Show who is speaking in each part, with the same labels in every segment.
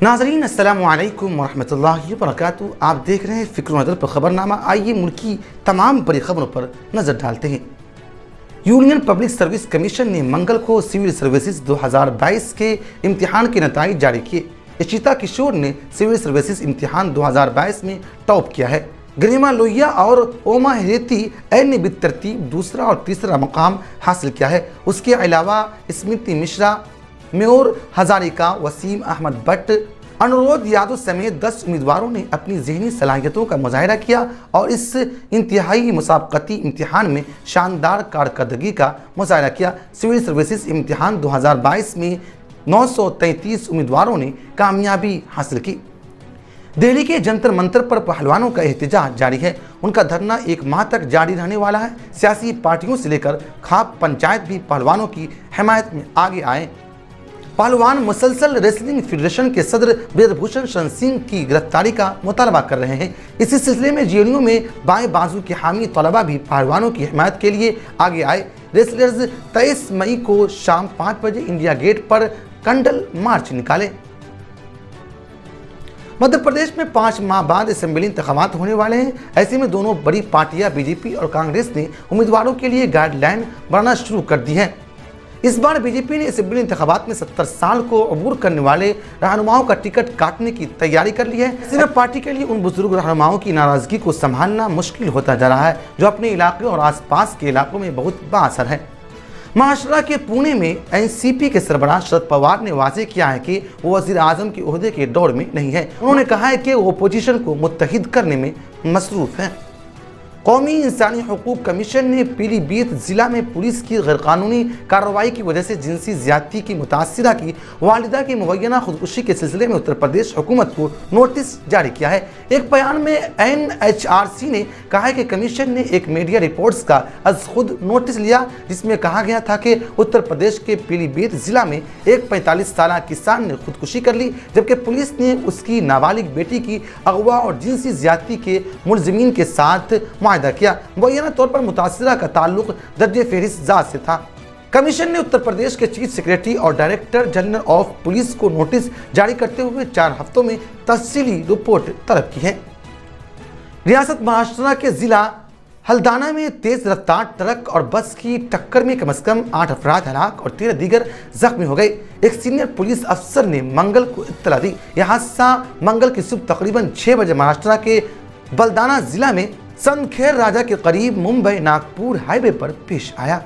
Speaker 1: नाज़रीन अस्सलामु अलैकुम वरहमतुल्लाहि वबरकातुहू। आप देख रहे हैं फ़िक्र नज़र पर ख़बरनामा। आइए मुल्क की तमाम बड़ी खबरों पर नज़र डालते हैं। यूनियन पब्लिक सर्विस कमीशन ने मंगल को सिविल सर्विसेज 2022 के इम्तिहान के नताइज जारी किए। इशिता किशोर ने सिविल सर्विसेज इम्तिहान 2022 में टॉप किया है। गरिमा लोहिया और ओमा हेरेती ने बितरतीब दूसरा और तीसरा मकाम हासिल किया है। उसके अलावा स्मृति मिश्रा, मेयर हजारिका, वसीम अहमद भट्ट, अनुरोध यादव समेत 10 उम्मीदवारों ने अपनी ज़हनी सलाहियतों का मुजाहिरा किया और इस इंतहाई मुसाबकती इम्तिहान में शानदार कारकर्दगी का मुजाहिरा किया। सिविल सर्विसेज इम्तिहान 2022 में 933 उम्मीदवारों ने कामयाबी हासिल की। दिल्ली के जंतर मंतर पर पहलवानों का एहतजाज जारी है। उनका धरना 1 माह तक जारी रहने वाला है। सियासी पार्टियों से लेकर खाप पंचायत भी पहलवानों की हिमायत में आगे आए। पहलवान मुसलसल रेसलिंग फेडरेशन के सदर ब्रजभूषण शरण सिंह की गिरफ्तारी का मुतालबा कर रहे हैं। इसी सिलसिले में जेएनयू में बाएं बाजू के हामी तलबा भी पहलवानों की हिमायत के लिए आगे आए। रेसलर्स 23 मई को शाम 5 बजे इंडिया गेट पर कंडल मार्च निकाले। मध्य प्रदेश में 5 माह बाद असेंबली इंतखाबात होने वाले हैं। ऐसे में दोनों बड़ी पार्टियां बीजेपी और कांग्रेस ने उम्मीदवारों के लिए गाइडलाइन बनाना शुरू कर दी है। इस बार बीजेपी ने असेंबली इंतखाबात में 70 साल को अबूर करने वाले रहनुमाओं का टिकट काटने की तैयारी कर ली है। ऐसे में पार्टी के लिए उन बुजुर्ग रहनुमाओं की नाराजगी को संभालना मुश्किल होता जा रहा है जो अपने इलाके और आसपास के इलाकों में बहुत बाअसर है। महाराष्ट्र के पुणे में एनसीपी के सरबराह शरद पवार ने वाजे किया है कि वो वजीर आजम के ओहदे के दौर में नहीं है। उन्होंने कहा है कि वो अपोजिशन को मुत्तहिद करने में मसरूफ है। कौमी इंसानी हकूक़ कमीशन ने पीलीभीत जिला में पुलिस की गैरकानूनी कार्रवाई की वजह से जिनसी ज्यादती की मुतासिरा की वालिदा की मुबैना खुदकुशी के सिलसिले में उत्तर प्रदेश हुकूमत को नोटिस जारी किया है। एक बयान में एनएचआरसी ने कहा है कि कमीशन ने एक मीडिया रिपोर्ट्स का अज खुद नोटिस लिया जिसमें कहा गया था कि उत्तर प्रदेश के पीलीभीत जिला में एक 45 साल किसान ने खुदकुशी कर ली, जबकि पुलिस ने उसकी नाबालिग बेटी की अगवा और जिनसी ज्यादती के मुलजिमीन के साथ मुआहदा किया। मुबैना तौर पर मुतासिरा का ताल्लुक दर्जे फेहरिस्त जात से था। कमीशन ने उत्तर प्रदेश के चीफ सेक्रेटरी और डायरेक्टर जनरल ऑफ पुलिस को नोटिस जारी करते हुए 4 हफ्तों में तफसीली रिपोर्ट तलब की है। रियासत महाराष्ट्र के जिला हल्दाना में तेज रफ्तार ट्रक और बस की टक्कर में कम से कम 8 अफराद हलाक और 13 दीगर जख्मी हो गए। एक सीनियर पुलिस अफसर ने मंगल को इत्तला दी। यह हादसा मंगल की सुबह तकरीबन 6 बजे महाराष्ट्र के बलदाना जिला में सनखेर राजा के करीब मुंबई नागपुर हाईवे पर पेश आया।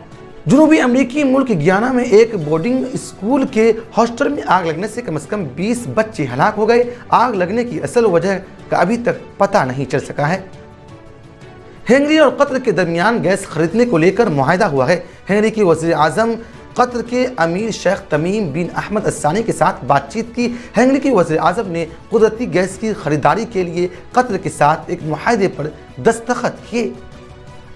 Speaker 1: जनूबी अमेरिकी मुल्क गियाना में एक बोर्डिंग स्कूल के हॉस्टल में आग लगने से कम 20 बच्चे हलाक हो गए। आग लगने की असल वजह का अभी तक पता नहीं चल सका है। हंगरी और कतर के दरमियान गैस खरीदने को लेकर मुआहदा हुआ है। हंगरी के वज़ीर आज़म कतर के अमीर शेख तमीम बिन अहमद अस्सानी के साथ बातचीत की। हंगरी के वज़ीर आज़म ने कुदरती गैस की खरीदारी के लिए कतर के साथ एक मुआहदे पर दस्तखत किए।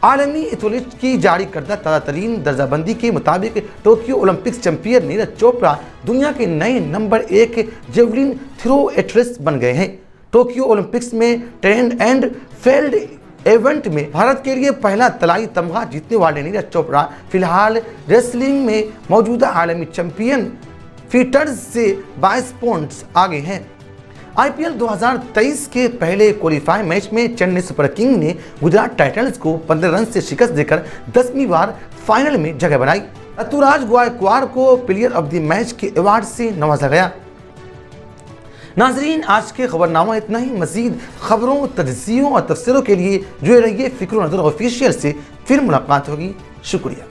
Speaker 1: आलमी एथलीट की जारी करदा ताज़ा तरीन दर्जाबंदी के मुताबिक Tokyo Olympics champion Neeraj Chopra दुनिया के नए नंबर 1 जेवलिन थ्रो एथलीट बन गए हैं। टोक्यो ओलंपिक्स में ट्रेंड एंड फील्ड इवेंट में भारत के लिए पहला तलाई तमगा जीतने वाले नीरज चोपड़ा फिलहाल रेसलिंग में मौजूदा आलमी चैंपियन फीटर्स से 22 पॉइंट्स आगे हैं। आईपीएल 2023 के पहले क्वालिफाई मैच में चेन्नई सुपर किंग ने गुजरात टाइटंस को 15 रन से शिकस्त देकर 10वीं बार फाइनल में जगह बनाई। ऋतुराज गायकवाड़ को प्लेयर ऑफ द मैच के अवार्ड से नवाजा गया। नाजरीन, आज के खबरनामा इतना ही। मजीद खबरों, तजज़ियों और तफसीरों के लिए जुड़े रहिए फ़िक्र नज़र ऑफिशियल से। फिर मुलाकात होगी। शुक्रिया।